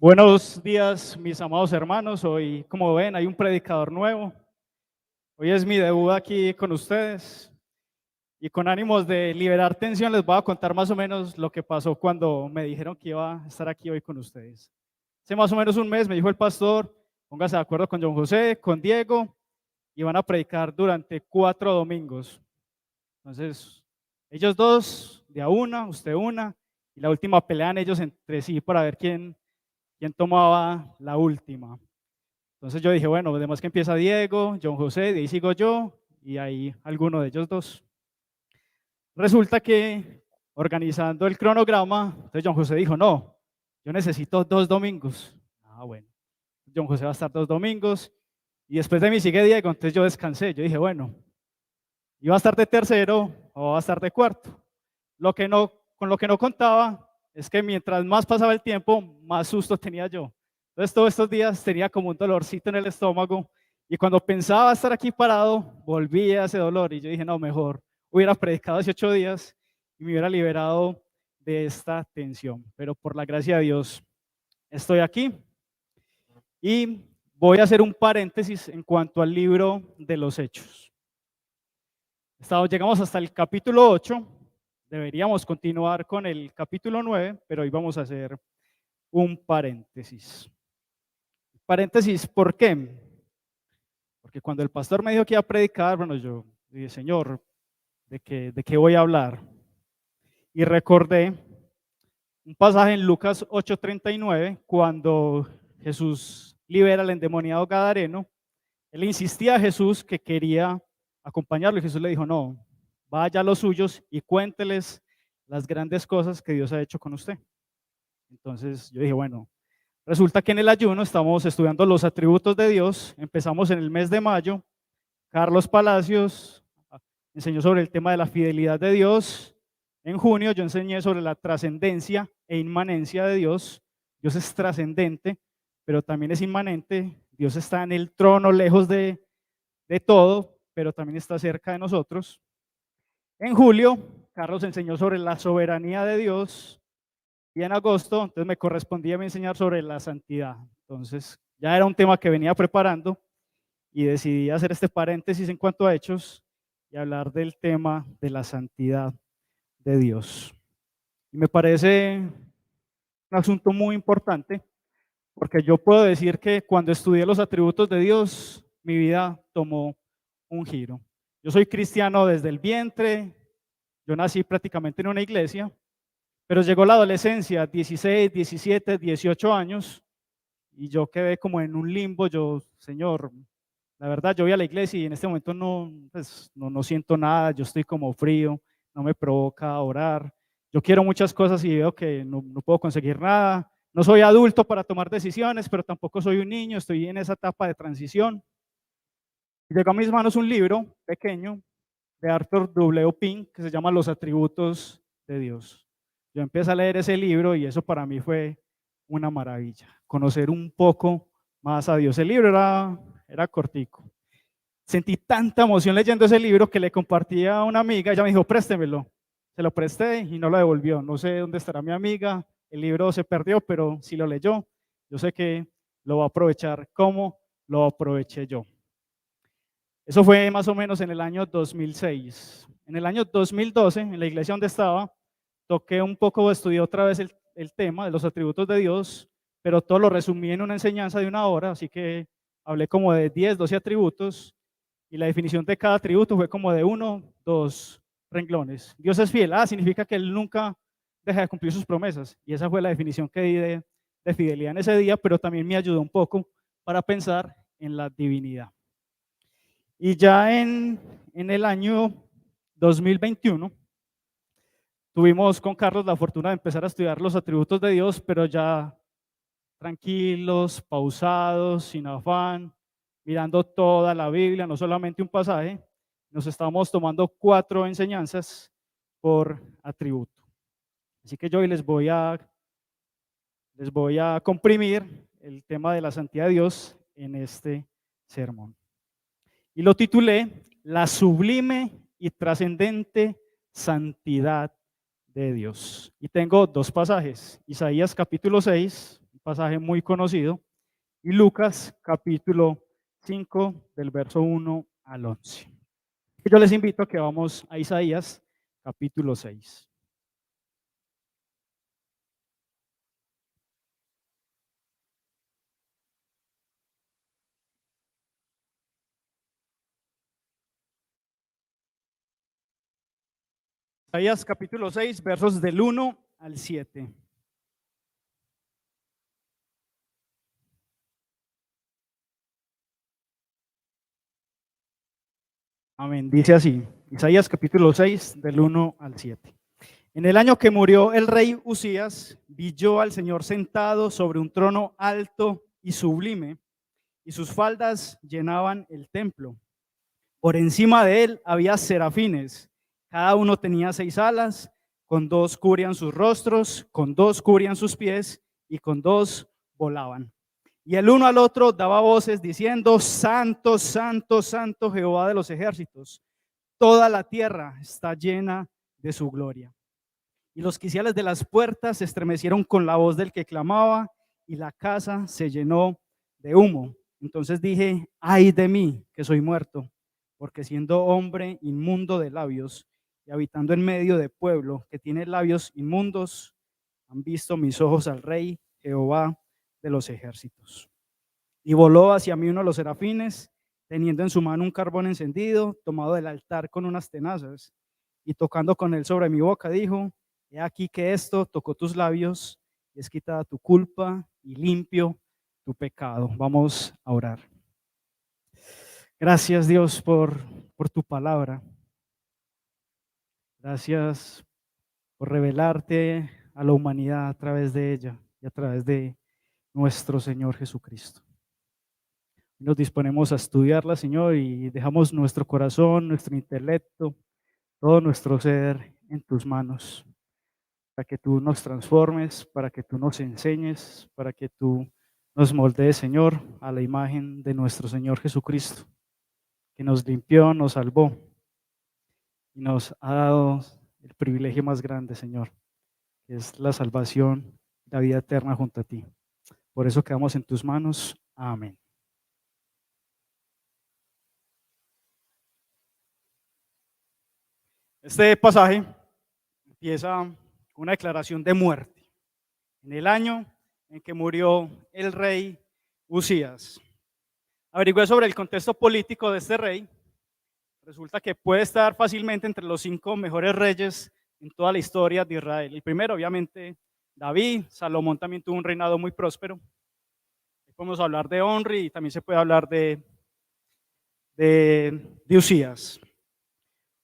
Buenos días, mis amados hermanos. Hoy, como ven, hay un predicador nuevo. Hoy es mi debut aquí con ustedes y con ánimos de liberar tensión les voy a contar más o menos lo que pasó cuando me dijeron que iba a estar aquí hoy con ustedes. Hace más o menos un mes me dijo el pastor, póngase de acuerdo con John José, con Diego, y van a predicar durante 4 domingos. Entonces, ellos dos, de a una, usted una, y la última pelean ellos entre sí para ver quién tomaba la última. Entonces yo dije, bueno, además que empieza Diego, John José, de ahí sigo yo, y ahí alguno de ellos dos. Resulta que organizando el cronograma, entonces John José dijo, no, yo necesito 2 domingos. Ah, bueno, John José va a estar 2 domingos, y después de mí sigue Diego, entonces yo descansé. Yo dije, bueno, ¿iba a estar de tercero o va a estar de cuarto? Con lo que no contaba es que mientras más pasaba el tiempo, más susto tenía yo. Entonces todos estos días tenía como un dolorcito en el estómago y cuando pensaba estar aquí parado, volvía ese dolor y yo dije, no, mejor hubiera predicado hace 8 días y me hubiera liberado de esta tensión. Pero por la gracia de Dios estoy aquí y voy a hacer un paréntesis en cuanto al libro de los Hechos. Llegamos hasta el capítulo 8, deberíamos continuar con el capítulo 9, pero hoy vamos a hacer un paréntesis. Paréntesis, ¿por qué? Porque cuando el pastor me dijo que iba a predicar, bueno, yo dije, Señor, ¿de qué voy a hablar? Y recordé un pasaje en Lucas 8:39, cuando Jesús libera al endemoniado gadareno. Él insistía a Jesús que quería acompañarlo y Jesús le dijo, no, vaya a los suyos y cuénteles las grandes cosas que Dios ha hecho con usted. Entonces yo dije, bueno, resulta que en el ayuno estamos estudiando los atributos de Dios, empezamos en el mes de mayo, Carlos Palacios enseñó sobre el tema de la fidelidad de Dios, en junio yo enseñé sobre la trascendencia e inmanencia de Dios. Dios es trascendente, pero también es inmanente. Dios está en el trono lejos de todo, pero también está cerca de nosotros. En julio, Carlos enseñó sobre la soberanía de Dios y en agosto, entonces me correspondía a mí enseñar sobre la santidad. Entonces, ya era un tema que venía preparando y decidí hacer este paréntesis en cuanto a Hechos y hablar del tema de la santidad de Dios. Y me parece un asunto muy importante porque yo puedo decir que cuando estudié los atributos de Dios, mi vida tomó un giro. Yo soy cristiano desde el vientre, yo nací prácticamente en una iglesia, pero llegó la adolescencia, 16, 17, 18 años, y yo quedé como en un limbo. Yo, Señor, la verdad, yo voy a la iglesia y en este momento no siento nada, yo estoy como frío, no me provoca orar. Yo quiero muchas cosas y veo que no puedo conseguir nada. No soy adulto para tomar decisiones, pero tampoco soy un niño, estoy en esa etapa de transición. Llegó a mis manos un libro pequeño de Arthur W. Pink que se llama Los atributos de Dios. Yo empecé a leer ese libro y eso para mí fue una maravilla, conocer un poco más a Dios. El libro era cortico. Sentí tanta emoción leyendo ese libro que le compartí a una amiga, ella me dijo, préstemelo. Se lo presté y no lo devolvió. No sé dónde estará mi amiga, el libro se perdió, pero si lo leyó, yo sé que lo va a aprovechar como lo aproveché yo. Eso fue más o menos en el año 2006. En el año 2012, en la iglesia donde estaba, toqué un poco, estudié otra vez el tema de los atributos de Dios, pero todo lo resumí en una enseñanza de 1 hora, así que hablé como de 10, 12 atributos, y la definición de cada atributo fue como de 1, 2 renglones. Dios es fiel, significa que Él nunca deja de cumplir sus promesas, y esa fue la definición que di de fidelidad en ese día, pero también me ayudó un poco para pensar en la divinidad. Y ya en el año 2021 tuvimos con Carlos la fortuna de empezar a estudiar los atributos de Dios, pero ya tranquilos, pausados, sin afán, mirando toda la Biblia, no solamente un pasaje. Nos estamos tomando 4 enseñanzas por atributo. Así que yo hoy les voy a comprimir el tema de la santidad de Dios en este sermón. Y lo titulé La sublime y trascendente santidad de Dios. Y tengo 2 pasajes. Isaías capítulo 6, pasaje muy conocido, y Lucas capítulo 5 del verso 1 al 11. Yo les invito a que vamos a Isaías capítulo 6. Isaías capítulo 6, versos del 1 al 7. Amén. Dice así, Isaías capítulo 6, del 1 al 7. En el año que murió el rey Usías, vi yo al Señor sentado sobre un trono alto y sublime, y sus faldas llenaban el templo. Por encima de él había serafines, cada uno tenía 6 alas, con 2 cubrían sus rostros, con 2 cubrían sus pies, y con 2 volaban. Y el uno al otro daba voces diciendo: Santo, santo, santo Jehová de los ejércitos, toda la tierra está llena de su gloria. Y los quiciales de las puertas se estremecieron con la voz del que clamaba, y la casa se llenó de humo. Entonces dije: ay de mí, que soy muerto, porque siendo hombre inmundo de labios y habitando en medio de pueblo que tiene labios inmundos, han visto mis ojos al Rey Jehová de los ejércitos. Y voló hacia mí uno de los serafines, teniendo en su mano un carbón encendido, tomado del altar con unas tenazas, y tocando con él sobre mi boca, dijo: he aquí que esto tocó tus labios, y es quitada tu culpa y limpio tu pecado. Vamos a orar. Gracias, Dios, por tu palabra. Gracias por revelarte a la humanidad a través de ella y a través de nuestro Señor Jesucristo. Nos disponemos a estudiarla, Señor, y dejamos nuestro corazón, nuestro intelecto, todo nuestro ser en tus manos, para que tú nos transformes, para que tú nos enseñes, para que tú nos moldees, Señor, a la imagen de nuestro Señor Jesucristo, que nos limpió, nos salvó y nos ha dado el privilegio más grande, Señor, que es la salvación, la vida eterna junto a ti. Por eso quedamos en tus manos. Amén. Este pasaje empieza con una declaración de muerte. En el año en que murió el rey Usías. Averigüé sobre el contexto político de este rey. Resulta que puede estar fácilmente entre los 5 mejores reyes en toda la historia de Israel. El primero, obviamente, David. Salomón también tuvo un reinado muy próspero. Podemos hablar de Onri y también se puede hablar de Usías.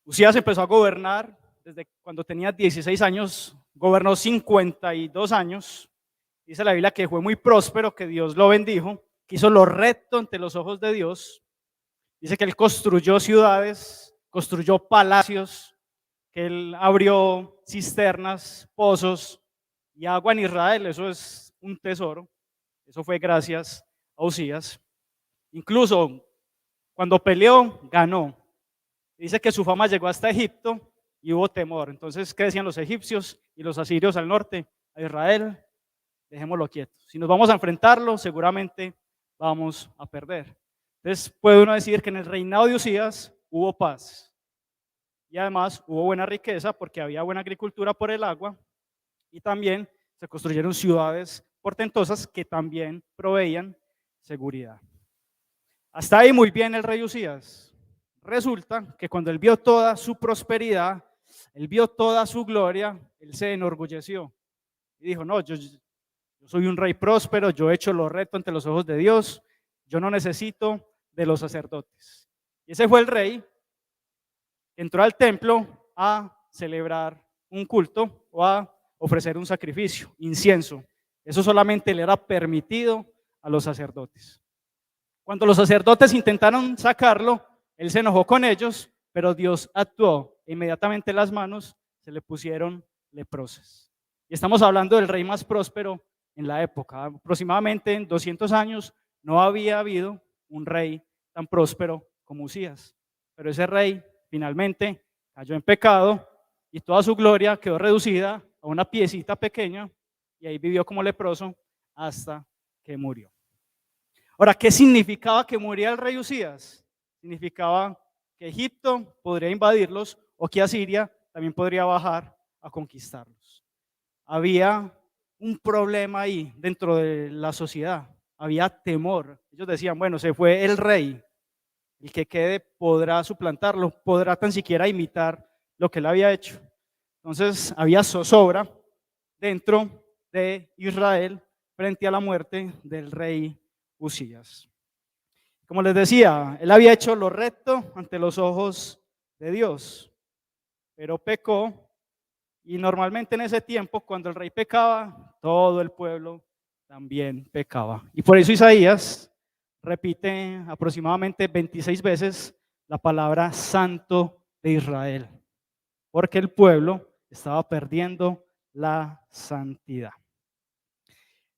Usías empezó a gobernar desde cuando tenía 16 años, gobernó 52 años. Dice la Biblia que fue muy próspero, que Dios lo bendijo, que hizo lo recto ante los ojos de Dios. Dice que él construyó ciudades, construyó palacios, que él abrió cisternas, pozos y agua en Israel. Eso es un tesoro. Eso fue gracias a Usías. Incluso cuando peleó, ganó. Dice que su fama llegó hasta Egipto y hubo temor. Entonces, ¿qué decían los egipcios y los asirios al norte? A Israel, dejémoslo quieto. Si nos vamos a enfrentarlo, seguramente vamos a perder. Entonces, puede uno decir que en el reinado de Usías hubo paz. Y además hubo buena riqueza porque había buena agricultura por el agua. Y también se construyeron ciudades portentosas que también proveían seguridad. Hasta ahí muy bien el rey Usías. Resulta que cuando él vio toda su prosperidad, él vio toda su gloria, él se enorgulleció y dijo: no, yo soy un rey próspero, yo he hecho lo recto ante los ojos de Dios, yo no necesito de los sacerdotes. Y ese fue el rey que entró al templo a celebrar un culto o a ofrecer un sacrificio, incienso. Eso solamente le era permitido a los sacerdotes. Cuando los sacerdotes intentaron sacarlo, él se enojó con ellos, pero Dios actuó. Inmediatamente las manos se le pusieron leprosas. Y estamos hablando del rey más próspero en la época. Aproximadamente en 200 años no había habido un rey tan próspero como Usías. Pero ese rey finalmente cayó en pecado y toda su gloria quedó reducida a una piecita pequeña y ahí vivió como leproso hasta que murió. Ahora, ¿qué significaba que muriera el rey Usías? Significaba que Egipto podría invadirlos o que Asiria también podría bajar a conquistarlos. Había un problema ahí dentro de la sociedad, había temor. Ellos decían, bueno, se fue el rey, el que quede podrá suplantarlo, podrá tan siquiera imitar lo que él había hecho. Entonces había zozobra dentro de Israel frente a la muerte del rey Usías. Como les decía, él había hecho lo recto ante los ojos de Dios, pero pecó, y normalmente en ese tiempo, cuando el rey pecaba, todo el pueblo también pecaba. Y por eso Isaías repite aproximadamente 26 veces la palabra santo de Israel, porque el pueblo estaba perdiendo la santidad.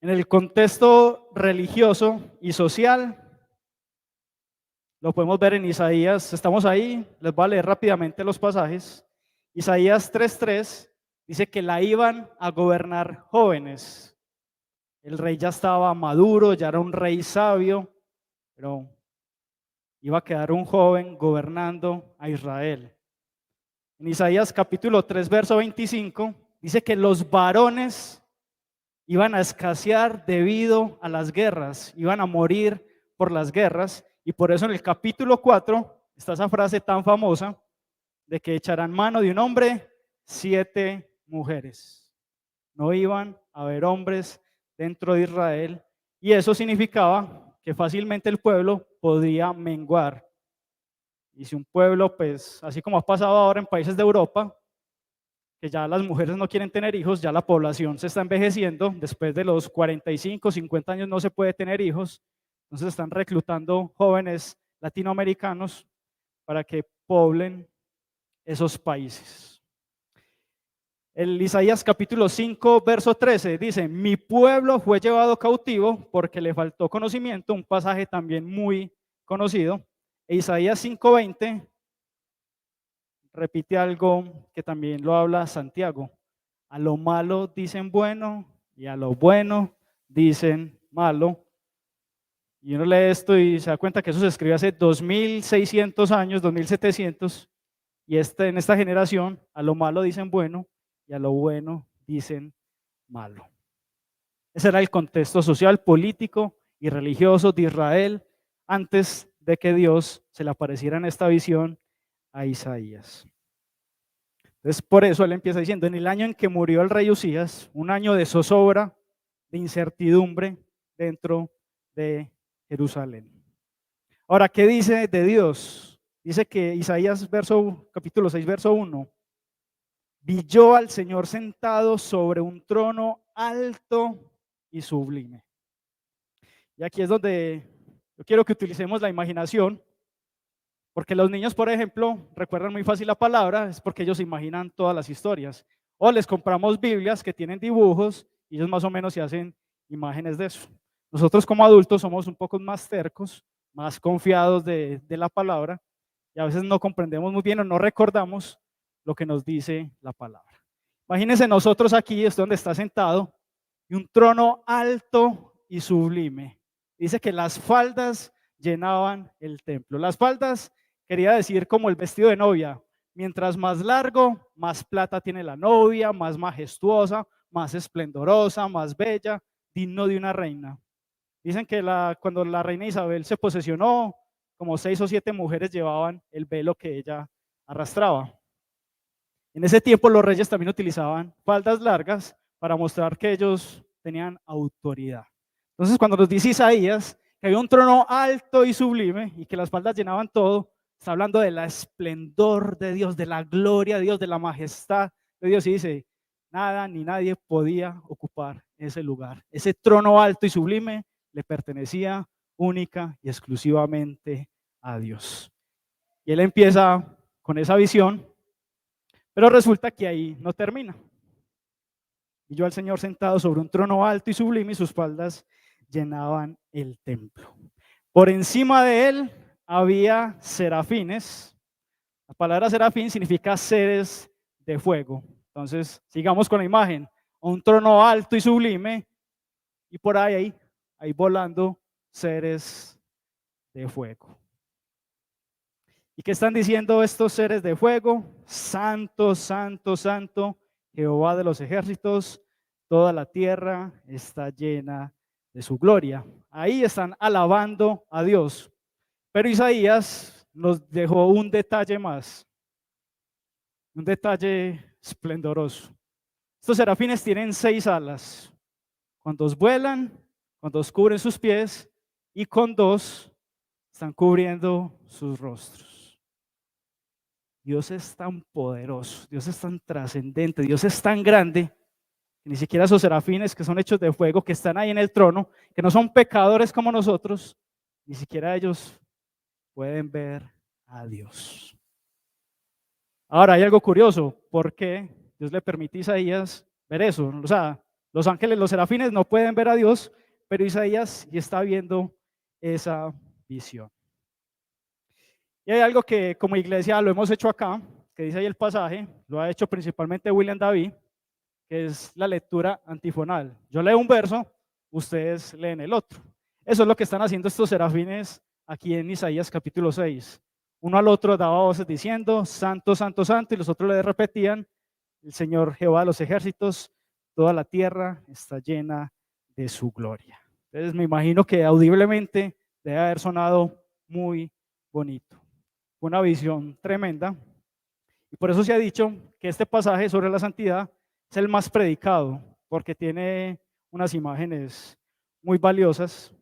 En el contexto religioso y social, lo podemos ver en Isaías, estamos ahí, les voy a leer rápidamente los pasajes. Isaías 3:3 dice que la iban a gobernar jóvenes. El rey ya estaba maduro, ya era un rey sabio, pero iba a quedar un joven gobernando a Israel. En Isaías capítulo 3, verso 25, dice que los varones iban a escasear debido a las guerras, iban a morir por las guerras, y por eso en el capítulo 4 está esa frase tan famosa de que echarán mano de un hombre 7 mujeres. No iban a haber hombres dentro de Israel, y eso significaba que fácilmente el pueblo podía menguar. Y si un pueblo, pues así como ha pasado ahora en países de Europa, que ya las mujeres no quieren tener hijos, ya la población se está envejeciendo, después de los 45, 50 años no se puede tener hijos, entonces están reclutando jóvenes latinoamericanos para que poblen esos países. El Isaías capítulo 5, verso 13 dice, mi pueblo fue llevado cautivo porque le faltó conocimiento, un pasaje también muy conocido. E Isaías 5:20 repite algo que también lo habla Santiago. A lo malo dicen bueno y a lo bueno dicen malo. Y uno lee esto y se da cuenta que eso se escribe hace 2600 años, 2700, y en esta generación a lo malo dicen bueno y a lo bueno dicen malo. Ese era el contexto social, político y religioso de Israel antes de que Dios se le apareciera en esta visión a Isaías. Entonces, por eso él empieza diciendo, en el año en que murió el rey Usías, un año de zozobra, de incertidumbre dentro de Jerusalén. Ahora, ¿qué dice de Dios? Dice que Isaías capítulo 6, verso 1, vi yo al Señor sentado sobre un trono alto y sublime. Y aquí es donde yo quiero que utilicemos la imaginación, porque los niños, por ejemplo, recuerdan muy fácil la palabra, es porque ellos imaginan todas las historias. O les compramos Biblias que tienen dibujos y ellos más o menos se hacen imágenes de eso. Nosotros como adultos somos un poco más tercos, más confiados de la palabra, y a veces no comprendemos muy bien o no recordamos lo que nos dice la palabra. Imagínense nosotros aquí, es donde está sentado, y un trono alto y sublime. Dice que las faldas llenaban el templo. Las faldas quería decir como el vestido de novia. Mientras más largo, más plata tiene la novia, más majestuosa, más esplendorosa, más bella, digno de una reina. Dicen que cuando la reina Isabel se posesionó, como 6 o 7 mujeres llevaban el velo que ella arrastraba. En ese tiempo los reyes también utilizaban faldas largas para mostrar que ellos tenían autoridad. Entonces, cuando nos dice Isaías que había un trono alto y sublime y que las faldas llenaban todo, está hablando de la esplendor de Dios, de la gloria de Dios, de la majestad de Dios. Y dice, nada ni nadie podía ocupar ese lugar. Ese trono alto y sublime le pertenecía única y exclusivamente a Dios. Y él empieza con esa visión, pero resulta que ahí no termina. Y yo al Señor sentado sobre un trono alto y sublime, y sus faldas llenaban el templo. Por encima de él había serafines. La palabra serafín significa seres de fuego. Entonces, sigamos con la imagen. Un trono alto y sublime, y por ahí volando seres de fuego. ¿Y qué están diciendo estos seres de fuego? Santo, santo, santo, Jehová de los ejércitos, toda la tierra está llena de su gloria. Ahí están alabando a Dios. Pero Isaías nos dejó un detalle más, un detalle esplendoroso. Estos serafines tienen 6 alas. Con 2 vuelan, con 2 cubren sus pies y con 2 están cubriendo sus rostros. Dios es tan poderoso, Dios es tan trascendente, Dios es tan grande, que ni siquiera esos serafines que son hechos de fuego, que están ahí en el trono, que no son pecadores como nosotros, ni siquiera ellos pueden ver a Dios. Ahora hay algo curioso, ¿por qué Dios le permite a Isaías ver eso? O sea, los ángeles, los serafines no pueden ver a Dios, pero Isaías sí está viendo esa visión. Y hay algo que como iglesia lo hemos hecho acá, que dice ahí el pasaje, lo ha hecho principalmente William David, que es la lectura antifonal. Yo leo un verso, ustedes leen el otro. Eso es lo que están haciendo estos serafines aquí en Isaías capítulo 6. Uno al otro daba voces diciendo, santo, santo, santo, y los otros le repetían, el Señor Jehová de los ejércitos, toda la tierra está llena de su gloria. Entonces me imagino que audiblemente debe haber sonado muy bonito. Una visión tremenda. Y por eso se ha dicho que este pasaje sobre la santidad es el más predicado, porque tiene unas imágenes muy valiosas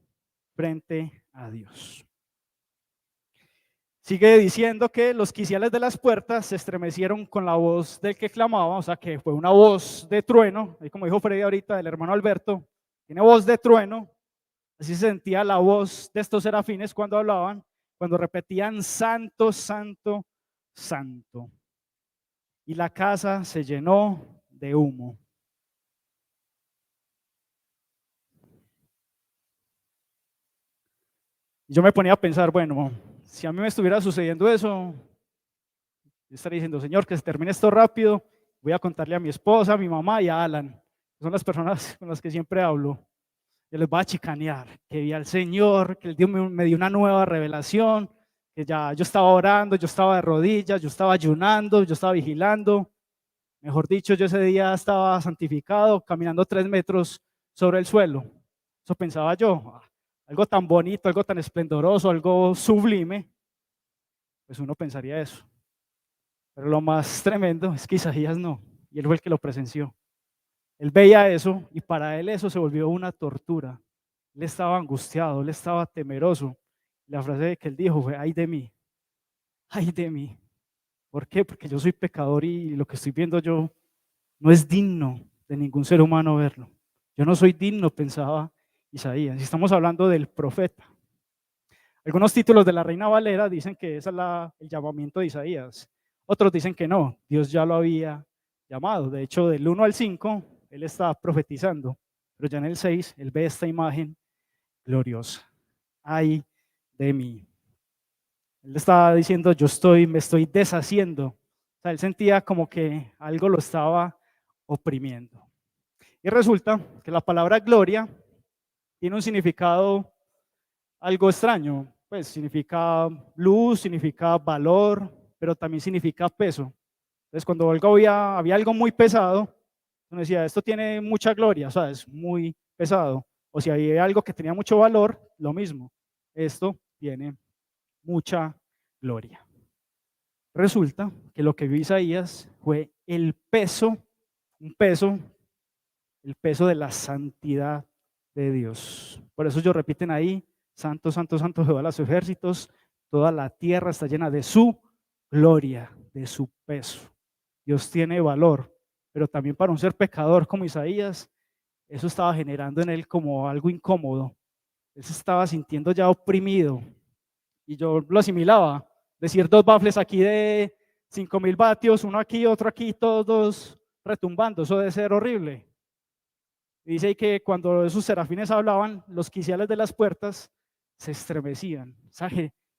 frente a Dios. Sigue diciendo que los quiciales de las puertas se estremecieron con la voz del que clamaba, o sea que fue una voz de trueno, y como dijo Freddy ahorita, el hermano Alberto, tiene voz de trueno, así se sentía la voz de estos serafines cuando hablaban, cuando repetían santo, santo, santo. Y la casa se llenó de humo. Yo me ponía a pensar, bueno, si a mí me estuviera sucediendo eso, yo estaría diciendo, Señor, que se termine esto rápido, voy a contarle a mi esposa, a mi mamá y a Alan, que son las personas con las que siempre hablo. Yo les voy a chicanear, que vi al Señor, que el Dios me dio una nueva revelación, que ya yo estaba orando, yo estaba de rodillas, yo estaba ayunando, yo estaba vigilando. Mejor dicho, yo ese día estaba santificado, caminando 3 metros sobre el suelo. Eso pensaba yo, algo tan bonito, algo tan esplendoroso, algo sublime. Pues uno pensaría eso. Pero lo más tremendo es que Isaías no, y él fue el que lo presenció. Él veía eso y para él eso se volvió una tortura. Él estaba angustiado, él estaba temeroso. La frase que él dijo fue, ay de mí, ay de mí. ¿Por qué? Porque yo soy pecador y lo que estoy viendo yo no es digno de ningún ser humano verlo. Yo no soy digno, pensaba Isaías. Estamos hablando del profeta. Algunos títulos de la Reina Valera dicen que ese es el llamamiento de Isaías. Otros dicen que no, Dios ya lo había llamado. De hecho, del 1 al 5, él estaba profetizando. Pero ya en el 6, él ve esta imagen gloriosa. Ay de mí. Él estaba diciendo, me estoy deshaciendo. O sea, él sentía como que algo lo estaba oprimiendo. Y resulta que la palabra gloria tiene un significado algo extraño. Pues significa luz, significa valor, pero también significa peso. Entonces, cuando había algo muy pesado, uno decía, esto tiene mucha gloria, o sea, es muy pesado. O si había algo que tenía mucho valor, lo mismo. Esto tiene mucha gloria. Resulta que lo que vio Isaías fue el peso de la santidad de Dios. Por eso ellos repiten ahí, santo, santo, santo Jehová de los ejércitos, toda la tierra está llena de su gloria, de su peso. Dios tiene valor, pero también para un ser pecador como Isaías, eso estaba generando en él como algo incómodo. Él se estaba sintiendo ya oprimido. Y yo lo asimilaba, decir 2 bafles aquí de 5.000 vatios, uno aquí, otro aquí, todos retumbando, eso debe ser horrible. Y dice que cuando esos serafines hablaban, los quiciales de las puertas se estremecían. O sea,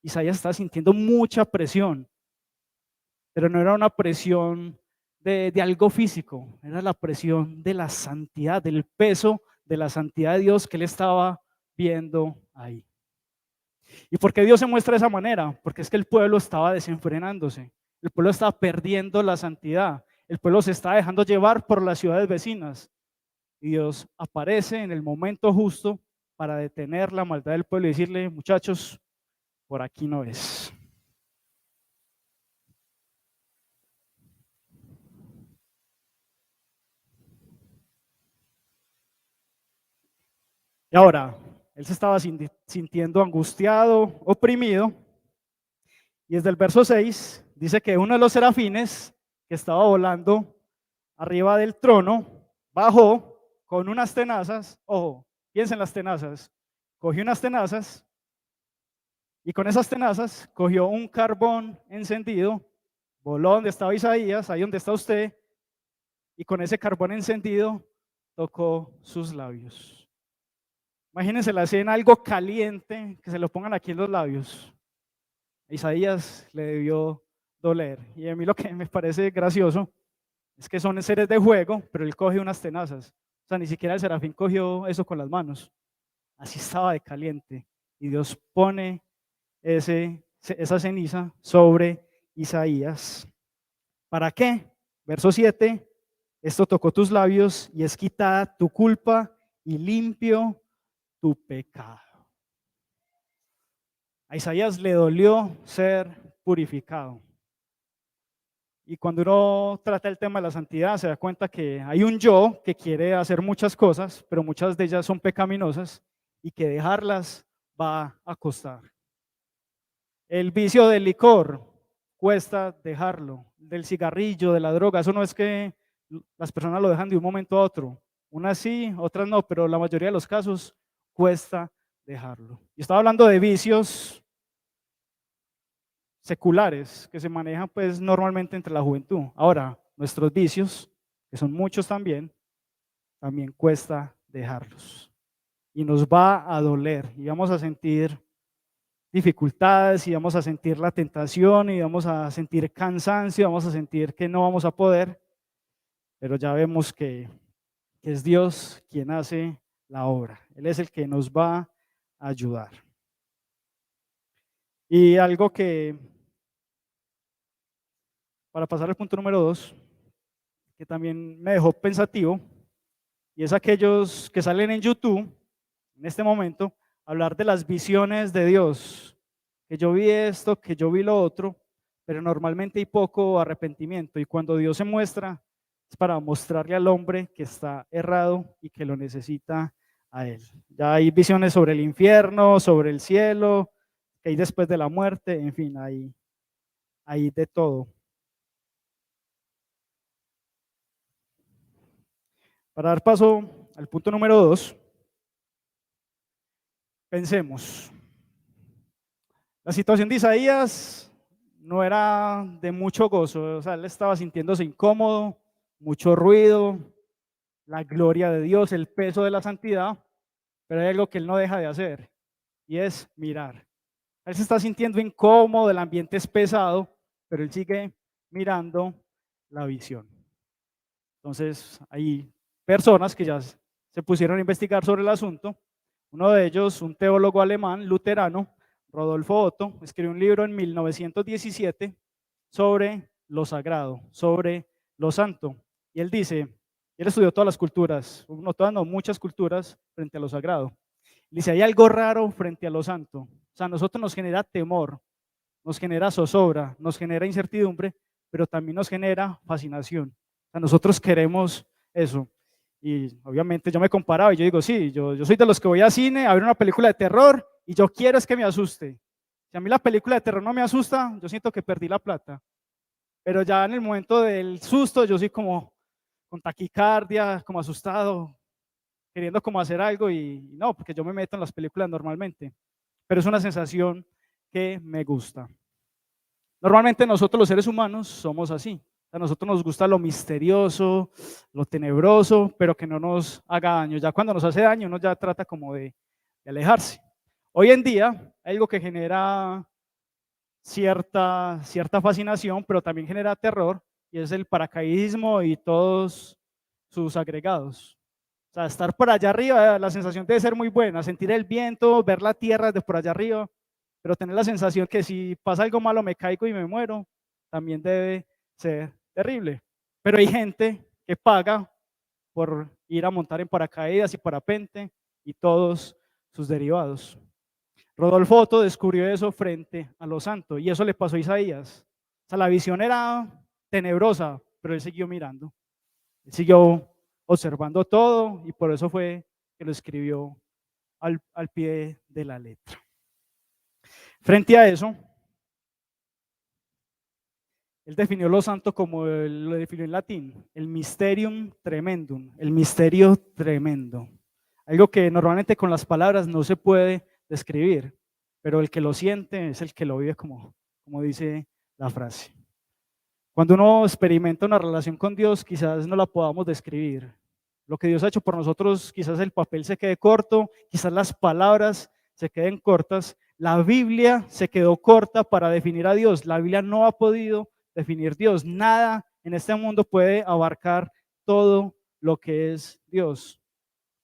Isaías estaba sintiendo mucha presión, pero no era una presión de algo físico, era la presión de la santidad, del peso de la santidad de Dios que él estaba viendo ahí. ¿Y por qué Dios se muestra de esa manera? Porque es que el pueblo estaba desenfrenándose, el pueblo estaba perdiendo la santidad, el pueblo se estaba dejando llevar por las ciudades vecinas. Y Dios aparece en el momento justo para detener la maldad del pueblo y decirle, muchachos, por aquí no es. Y ahora, él se estaba sintiendo angustiado, oprimido, y desde el verso 6 dice que uno de los serafines que estaba volando arriba del trono bajó con unas tenazas, ojo, piensen en las tenazas, cogió unas tenazas y con esas tenazas cogió un carbón encendido, voló donde estaba Isaías, ahí donde está usted, y con ese carbón encendido tocó sus labios. Imagínense la escena, algo caliente, que se lo pongan aquí en los labios. A Isaías le debió doler. Y a mí lo que me parece gracioso es que son seres de juego, pero él coge unas tenazas. O sea, ni siquiera el serafín cogió eso con las manos. Así estaba de caliente. Y Dios pone esa ceniza sobre Isaías. ¿Para qué? Verso 7. Esto tocó tus labios y es quitada tu culpa y limpio tu pecado. A Isaías le dolió ser purificado. Y cuando uno trata el tema de la santidad, se da cuenta que hay un yo que quiere hacer muchas cosas, pero muchas de ellas son pecaminosas y que dejarlas va a costar. El vicio del licor cuesta dejarlo, del cigarrillo, de la droga. Eso no es que las personas lo dejan de un momento a otro. Unas sí, otras no, pero la mayoría de los casos cuesta dejarlo. Y estaba hablando de vicios seculares que se manejan pues normalmente entre la juventud. Ahora, nuestros vicios, que son muchos también cuesta dejarlos. Y nos va a doler y vamos a sentir dificultades y vamos a sentir la tentación y vamos a sentir cansancio, vamos a sentir que no vamos a poder, pero ya vemos que es Dios quien hace la obra. Él es el que nos va a ayudar. Y algo que, para pasar al punto número 2, que también me dejó pensativo, y es aquellos que salen en YouTube en este momento, hablar de las visiones de Dios, que yo vi esto, que yo vi lo otro, pero normalmente hay poco arrepentimiento, y cuando Dios se muestra, es para mostrarle al hombre que está errado y que lo necesita a él. Ya hay visiones sobre el infierno, sobre el cielo, que hay después de la muerte, en fin, hay de todo. Para dar paso al punto número 2, pensemos. La situación de Isaías no era de mucho gozo, o sea, él estaba sintiéndose incómodo, mucho ruido, la gloria de Dios, el peso de la santidad, pero hay algo que él no deja de hacer y es mirar. Él se está sintiendo incómodo, el ambiente es pesado, pero él sigue mirando la visión. Entonces, hay personas que ya se pusieron a investigar sobre el asunto. Uno de ellos, un teólogo alemán luterano, Rodolfo Otto, escribió un libro en 1917 sobre lo sagrado, sobre lo santo. Y él dice, él estudió todas las culturas, no todas, no, muchas culturas frente a lo sagrado. Dice, hay algo raro frente a lo santo. O sea, a nosotros nos genera temor, nos genera zozobra, nos genera incertidumbre, pero también nos genera fascinación. O sea, nosotros queremos eso. Y obviamente yo me comparaba y yo digo, sí, yo soy de los que voy a cine a ver una película de terror y yo quiero es que me asuste. Si a mí la película de terror no me asusta, yo siento que perdí la plata. Pero ya en el momento del susto, yo soy como con taquicardia, como asustado, queriendo como hacer algo y no, porque yo me meto en las películas normalmente. Pero es una sensación que me gusta. Normalmente nosotros los seres humanos somos así. A nosotros nos gusta lo misterioso, lo tenebroso, pero que no nos haga daño. Ya cuando nos hace daño, uno ya trata como de alejarse. Hoy en día, hay algo que genera cierta fascinación, pero también genera terror, y es el paracaidismo y todos sus agregados. O sea, estar por allá arriba, la sensación debe ser muy buena, sentir el viento, ver la tierra de por allá arriba, pero tener la sensación que si pasa algo malo me caigo y me muero, también debe ser terrible. Pero hay gente que paga por ir a montar en paracaídas y parapente y todos sus derivados. Rodolfo Otto descubrió eso frente a los santos y eso le pasó a Isaías. O sea, la visión era tenebrosa, pero él siguió mirando, él siguió observando todo y por eso fue que lo escribió al pie de la letra. Frente a eso, él definió lo santo como lo definió en latín, el mysterium tremendum, el misterio tremendo. Algo que normalmente con las palabras no se puede describir, pero el que lo siente es el que lo vive, como dice la frase. Cuando uno experimenta una relación con Dios, quizás no la podamos describir. Lo que Dios ha hecho por nosotros, quizás el papel se quede corto, quizás las palabras se queden cortas. La Biblia se quedó corta para definir a Dios. La Biblia no ha podido definir Dios. Nada en este mundo puede abarcar todo lo que es Dios.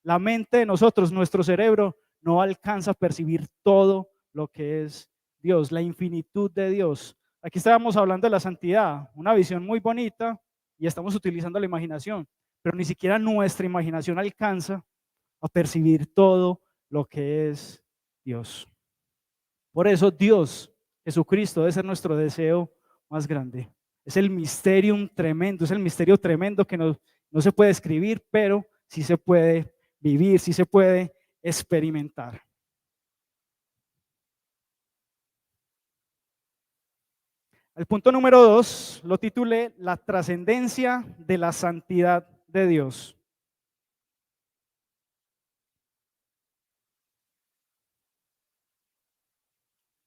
La mente de nosotros, nuestro cerebro, no alcanza a percibir todo lo que es Dios, la infinitud de Dios. Aquí estábamos hablando de la santidad, una visión muy bonita y estamos utilizando la imaginación, pero ni siquiera nuestra imaginación alcanza a percibir todo lo que es Dios. Por eso Dios, Jesucristo, debe ser nuestro deseo más grande. Es el misterium tremendo, es el misterio tremendo que no se puede escribir, pero sí se puede vivir, sí se puede experimentar. El punto número 2 lo titulé La trascendencia de la santidad de Dios.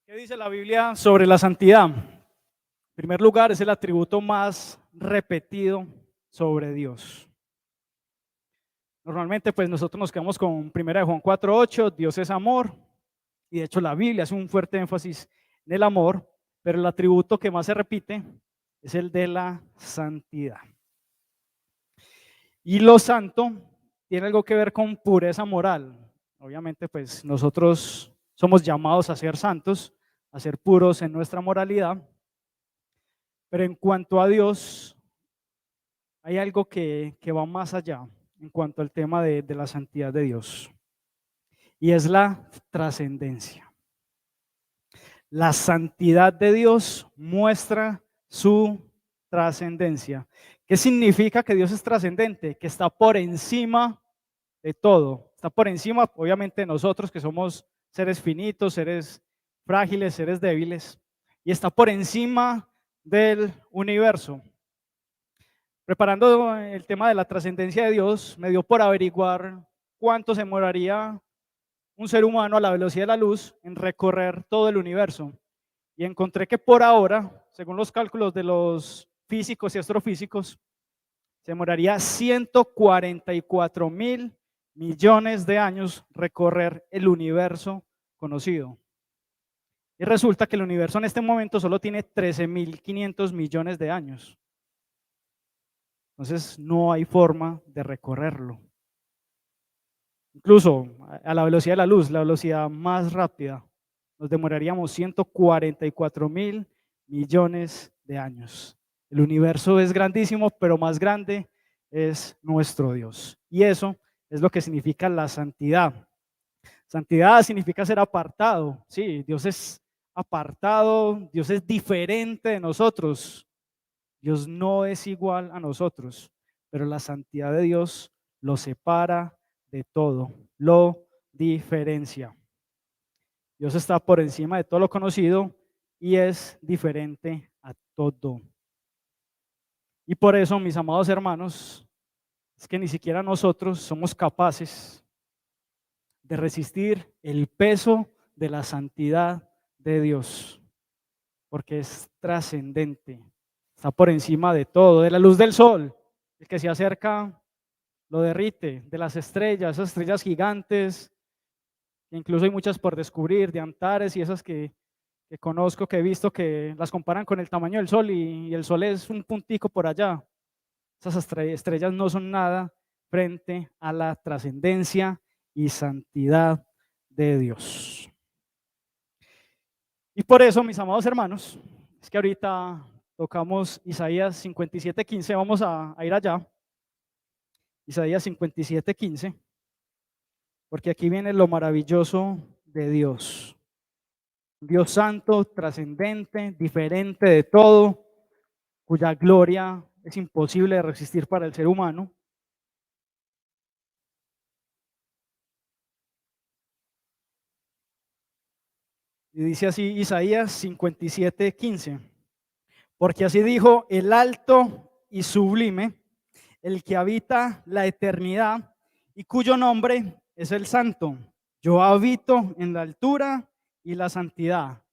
¿Qué dice la Biblia sobre la santidad? En primer lugar, es el atributo más repetido sobre Dios. Normalmente, pues nosotros nos quedamos con 1 Juan 4:8, Dios es amor, y de hecho la Biblia hace un fuerte énfasis en el amor, pero el atributo que más se repite es el de la santidad. Y lo santo tiene algo que ver con pureza moral. Obviamente, pues nosotros somos llamados a ser santos, a ser puros en nuestra moralidad, pero en cuanto a Dios, hay algo que va más allá en cuanto al tema de la santidad de Dios, y es la trascendencia. La santidad de Dios muestra su trascendencia. ¿Qué significa que Dios es trascendente? Que está por encima de todo. Está por encima, obviamente, de nosotros que somos seres finitos, seres frágiles, seres débiles. Y está por encima del universo. Preparando el tema de la trascendencia de Dios, me dio por averiguar cuánto se demoraría un ser humano a la velocidad de la luz en recorrer todo el universo. Y encontré que por ahora, según los cálculos de los físicos y astrofísicos, se demoraría 144.000 millones de años recorrer el universo conocido. Y resulta que el universo en este momento solo tiene 13.500 millones de años. Entonces no hay forma de recorrerlo. Incluso a la velocidad de la luz, la velocidad más rápida, nos demoraríamos 144.000 millones de años. El universo es grandísimo, pero más grande es nuestro Dios. Y eso es lo que significa la santidad. Santidad significa ser apartado. Sí, Dios es apartado, Dios es diferente de nosotros. Dios no es igual a nosotros, pero la santidad de Dios lo separa de todo, lo diferencia. Dios está por encima de todo lo conocido y es diferente a todo. Y por eso, mis amados hermanos, es que ni siquiera nosotros somos capaces de resistir el peso de la santidad de Dios, porque es trascendente, está por encima de todo, de la luz del sol. El que se acerca lo derrite, de las estrellas, esas estrellas gigantes, incluso hay muchas por descubrir, de Antares y esas que conozco, que he visto que las comparan con el tamaño del sol y el sol es un puntico por allá. Esas estrellas no son nada frente a la trascendencia y santidad de Dios. Y por eso, mis amados hermanos, es que ahorita tocamos Isaías 57:15, vamos a ir allá. Isaías 57:15, porque aquí viene lo maravilloso de Dios. Dios santo, trascendente, diferente de todo, cuya gloria es imposible de resistir para el ser humano. Y dice así Isaías 57:15, porque así dijo el alto y sublime, el que habita la eternidad y cuyo nombre es el santo. Yo habito en la altura y la santidad.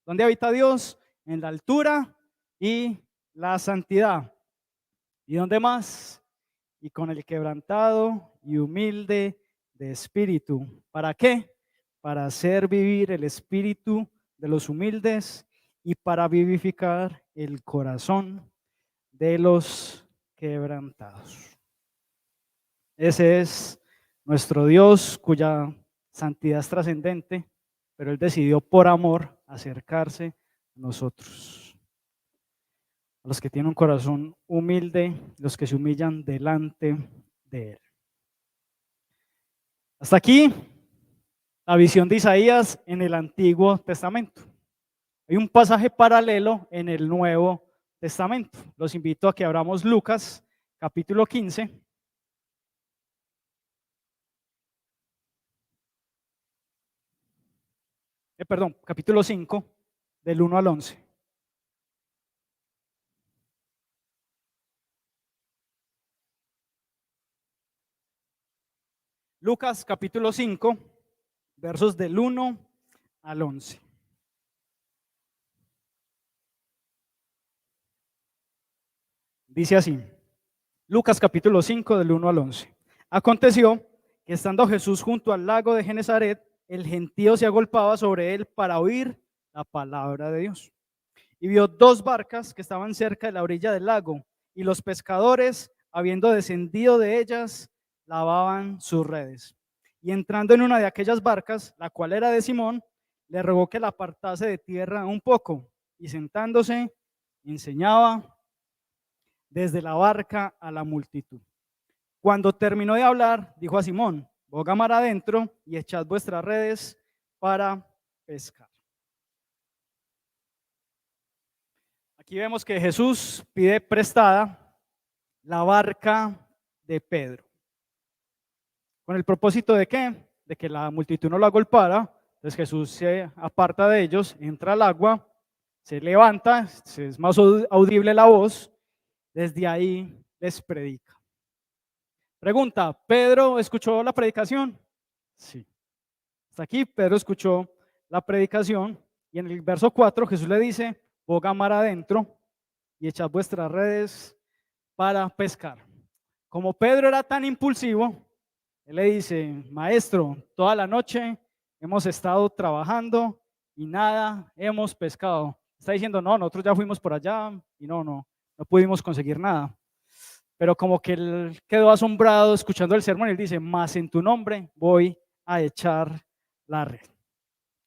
¿Dónde habita Dios? En la altura y la santidad. ¿Y dónde más? Y con el quebrantado y humilde de espíritu. ¿Para qué? Para hacer vivir el espíritu de los humildes y para vivificar el corazón de los quebrantados. Ese es nuestro Dios, cuya santidad es trascendente, pero Él decidió por amor acercarse a nosotros, a los que tienen un corazón humilde, los que se humillan delante de Él. Hasta aquí la visión de Isaías en el Antiguo Testamento. Hay un pasaje paralelo en el Nuevo Testamento. Los invito a que abramos Lucas, capítulo 15. Capítulo 5, del 1 al 11. Lucas, capítulo 5, versos del 1 al 11. Dice así, Lucas capítulo 5, del 1 al 11. Aconteció que estando Jesús junto al lago de Genezaret, el gentío se agolpaba sobre él para oír la palabra de Dios. Y vio dos barcas que estaban cerca de la orilla del lago, y los pescadores, habiendo descendido de ellas, lavaban sus redes. Y entrando en una de aquellas barcas, la cual era de Simón, le rogó que la apartase de tierra un poco, y sentándose, enseñaba desde la barca a la multitud. Cuando terminó de hablar, dijo a Simón, boga mar adentro y echad vuestras redes para pescar. Aquí vemos que Jesús pide prestada la barca de Pedro. ¿Con el propósito de qué? De que la multitud no lo agolpara. Entonces Jesús se aparta de ellos, entra al agua, se levanta, es más audible la voz, desde ahí les predica. Pregunta, ¿Pedro escuchó la predicación? Sí. Hasta aquí Pedro escuchó la predicación y en el verso 4 Jesús le dice, boga mar adentro y echad vuestras redes para pescar. Como Pedro era tan impulsivo, él le dice, maestro, toda la noche hemos estado trabajando y nada hemos pescado. Está diciendo, no, nosotros ya fuimos por allá y no pudimos conseguir nada. Pero como que él quedó asombrado escuchando el sermón y él dice, mas en tu nombre voy a echar la red.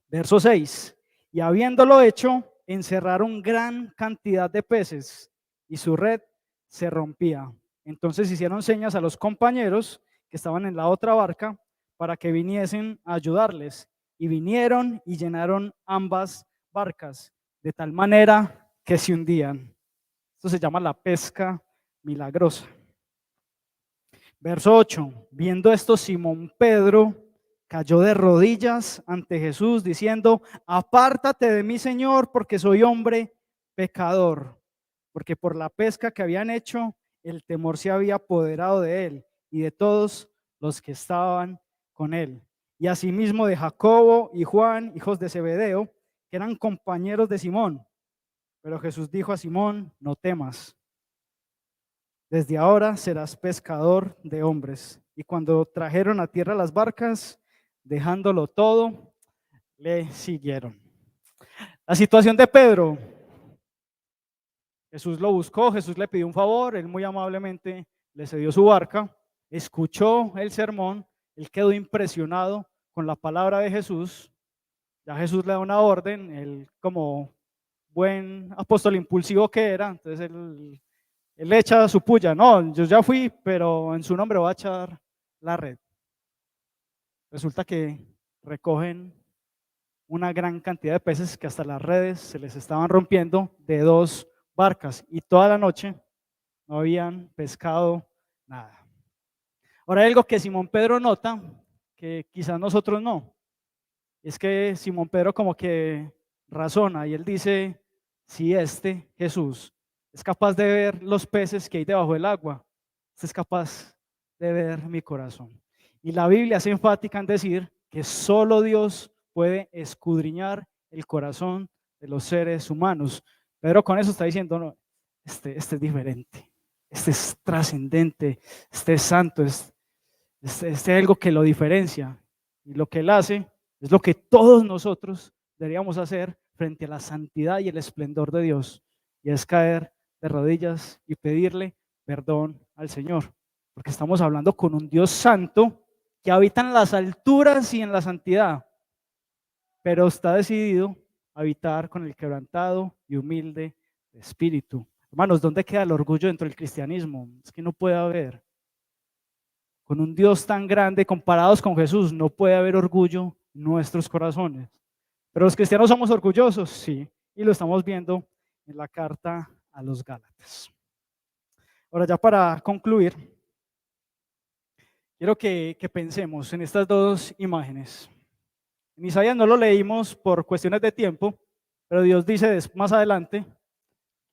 Verso 6, y habiéndolo hecho, encerraron gran cantidad de peces y su red se rompía. Entonces hicieron señas a los compañeros que estaban en la otra barca para que viniesen a ayudarles. Y vinieron y llenaron ambas barcas de tal manera que se hundían. Esto se llama la pesca milagrosa. Verso 8, viendo esto Simón Pedro cayó de rodillas ante Jesús diciendo, apártate de mí, Señor, porque soy hombre pecador. Porque por la pesca que habían hecho, el temor se había apoderado de él y de todos los que estaban con él. Y asimismo de Jacobo y Juan, hijos de Zebedeo, que eran compañeros de Simón. Pero Jesús dijo a Simón, no temas. Desde ahora serás pescador de hombres. Y cuando trajeron a tierra las barcas, dejándolo todo, le siguieron. La situación de Pedro. Jesús lo buscó, Jesús le pidió un favor, él muy amablemente le cedió su barca. escuchó el sermón, él quedó impresionado con la palabra de Jesús. Ya Jesús le da una orden, él como buen apóstol impulsivo que era, entonces él echa su puya. No, yo ya fui, pero en su nombre voy a echar la red. Resulta que recogen una gran cantidad de peces que hasta las redes se les estaban rompiendo de 2 barcas y toda la noche no habían pescado nada. Ahora hay algo que Simón Pedro nota que quizás nosotros no. Es que Simón Pedro como que razona y él dice, si este Jesús es capaz de ver los peces que hay debajo del agua, este es capaz de ver mi corazón. Y la Biblia es enfática en decir que solo Dios puede escudriñar el corazón de los seres humanos. Pedro con eso está diciendo, no, este es diferente, este es trascendente, este es santo, este es algo que lo diferencia. Y lo que él hace es lo que todos nosotros deberíamos hacer frente a la santidad y el esplendor de Dios. Y es caer de rodillas y pedirle perdón al Señor. Porque estamos hablando con un Dios santo que habita en las alturas y en la santidad. Pero está decidido a habitar con el quebrantado y humilde de espíritu. Hermanos, ¿dónde queda el orgullo dentro del cristianismo? Es que no puede haber. Con un Dios tan grande, comparados con Jesús, no puede haber orgullo en nuestros corazones. Pero los cristianos somos orgullosos, sí, y lo estamos viendo en la carta a los Gálatas. Ahora ya para concluir, quiero que pensemos en estas dos imágenes. En Isaías no lo leímos por cuestiones de tiempo, pero Dios dice más adelante,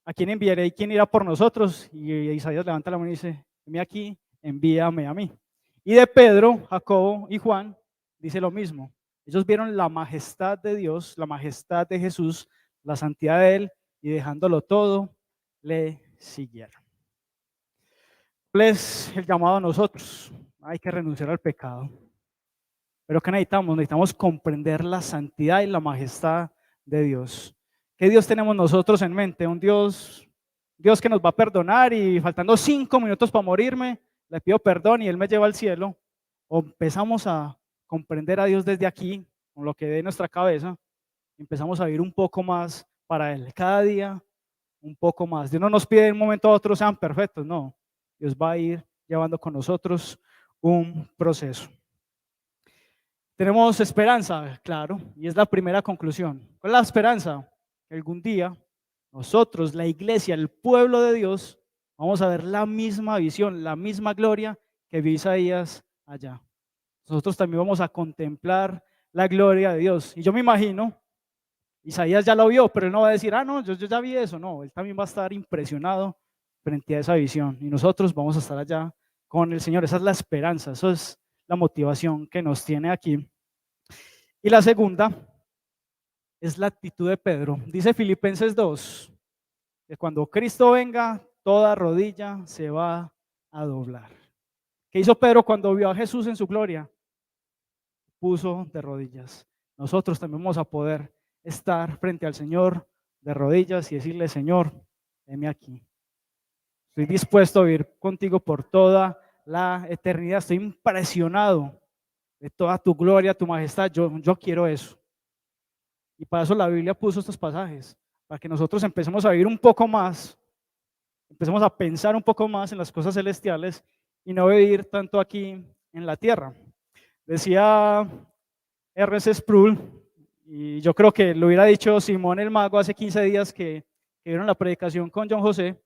¿a quién enviaré y quién irá por nosotros? Y Isaías levanta la mano y dice, heme aquí, envíame a mí. Y de Pedro, Jacobo y Juan dice lo mismo. Ellos vieron la majestad de Dios, la majestad de Jesús, la santidad de Él, y dejándolo todo, le siguieron. Es el llamado a nosotros. Hay que renunciar al pecado. Pero ¿qué necesitamos? Necesitamos comprender la santidad y la majestad de Dios. ¿Qué Dios tenemos nosotros en mente? Un Dios que nos va a perdonar y faltando 5 minutos para morirme, le pido perdón y Él me lleva al cielo. O empezamos a comprender a Dios desde aquí, con lo que dé nuestra cabeza, y empezamos a vivir un poco más para Él. Cada día un poco más. Dios no nos pide de un momento a otro sean perfectos, no. Dios va a ir llevando con nosotros un proceso. Tenemos esperanza, claro, y es la primera conclusión. ¿Cuál es la esperanza? Que algún día nosotros, la iglesia, el pueblo de Dios, vamos a ver la misma visión, la misma gloria que vio Isaías allá. Nosotros también vamos a contemplar la gloria de Dios. Y yo me imagino, Isaías ya lo vio, pero él no va a decir, no, yo ya vi eso. No, él también va a estar impresionado frente a esa visión. Y nosotros vamos a estar allá con el Señor. Esa es la esperanza, eso es la motivación que nos tiene aquí. Y la segunda es la actitud de Pedro. Dice Filipenses 2, que cuando Cristo venga, toda rodilla se va a doblar. ¿Qué hizo Pedro cuando vio a Jesús en su gloria? Puso de rodillas. Nosotros también vamos a poder estar frente al Señor de rodillas y decirle, Señor, heme aquí. Estoy dispuesto a vivir contigo por toda la eternidad. Estoy impresionado de toda tu gloria, tu majestad. Yo quiero eso. Y para eso la Biblia puso estos pasajes, para que nosotros empecemos a vivir un poco más, empecemos a pensar un poco más en las cosas celestiales y no vivir tanto aquí en la tierra. Decía R.C. Sproul, y yo creo que lo hubiera dicho Simón el Mago hace 15 días que vieron la predicación con John José.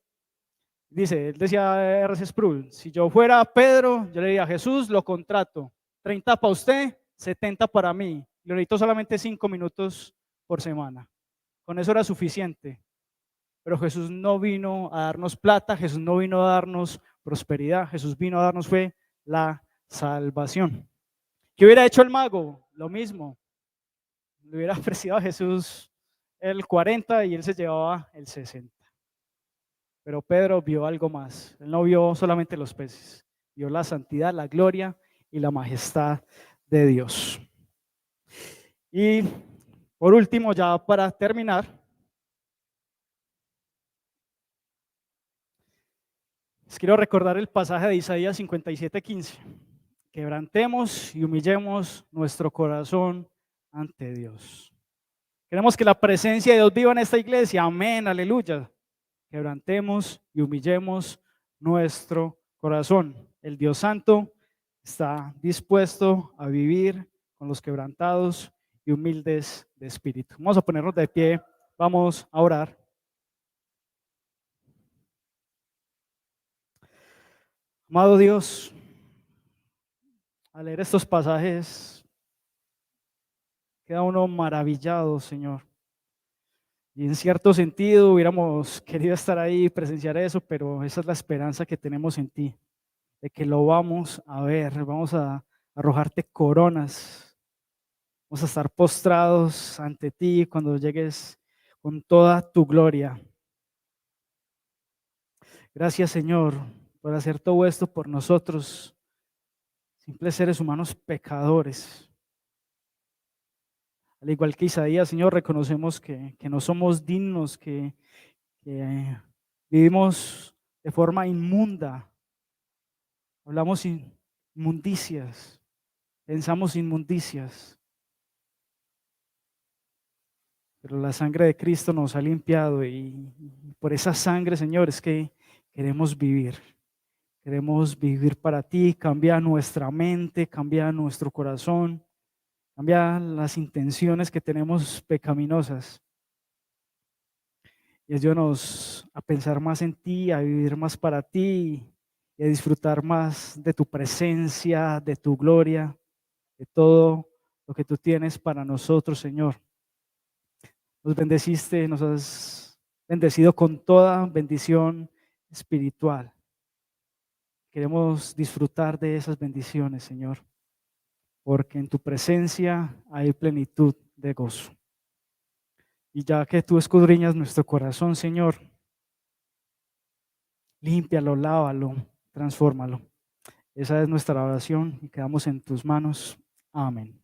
Él decía R.C. Sproul, si yo fuera Pedro, yo le diría, Jesús, lo contrato, 30 para usted, 70 para mí. Le necesito solamente 5 minutos por semana. Con eso era suficiente. Pero Jesús no vino a darnos plata, Jesús no vino a darnos prosperidad, Jesús vino a darnos fue la salvación. ¿Qué hubiera hecho el mago? Lo mismo. Le hubiera ofrecido a Jesús el 40 y él se llevaba el 60. Pero Pedro vio algo más. Él no vio solamente los peces, vio la santidad, la gloria y la majestad de Dios. Y por último, ya para terminar, Les quiero recordar el pasaje de Isaías 57:15. Quebrantemos y humillemos nuestro corazón ante Dios. Queremos que la presencia de Dios viva en esta iglesia. Amén, aleluya. Quebrantemos y humillemos nuestro corazón. El Dios Santo está dispuesto a vivir con los quebrantados y humildes de espíritu. Vamos a ponernos de pie, vamos a orar. Amado Dios, al leer estos pasajes, queda uno maravillado, Señor. Y en cierto sentido hubiéramos querido estar ahí y presenciar eso, pero esa es la esperanza que tenemos en ti, de que lo vamos a ver, vamos a arrojarte coronas, vamos a estar postrados ante ti cuando llegues con toda tu gloria. Gracias, Señor, por hacer todo esto por nosotros, simples seres humanos pecadores. Al igual que Isaías, Señor, reconocemos que no somos dignos, que vivimos de forma inmunda, hablamos inmundicias, pensamos inmundicias, pero la sangre de Cristo nos ha limpiado y por esa sangre, Señor, es que queremos vivir. Queremos vivir para ti, cambia nuestra mente, cambia nuestro corazón, cambia las intenciones que tenemos pecaminosas. Y ayúdanos a pensar más en ti, a vivir más para ti y a disfrutar más de tu presencia, de tu gloria, de todo lo que tú tienes para nosotros, Señor. Nos bendeciste, nos has bendecido con toda bendición espiritual. Queremos disfrutar de esas bendiciones, Señor, porque en tu presencia hay plenitud de gozo. Y ya que tú escudriñas nuestro corazón, Señor, límpialo, lávalo, transfórmalo. Esa es nuestra oración y quedamos en tus manos. Amén.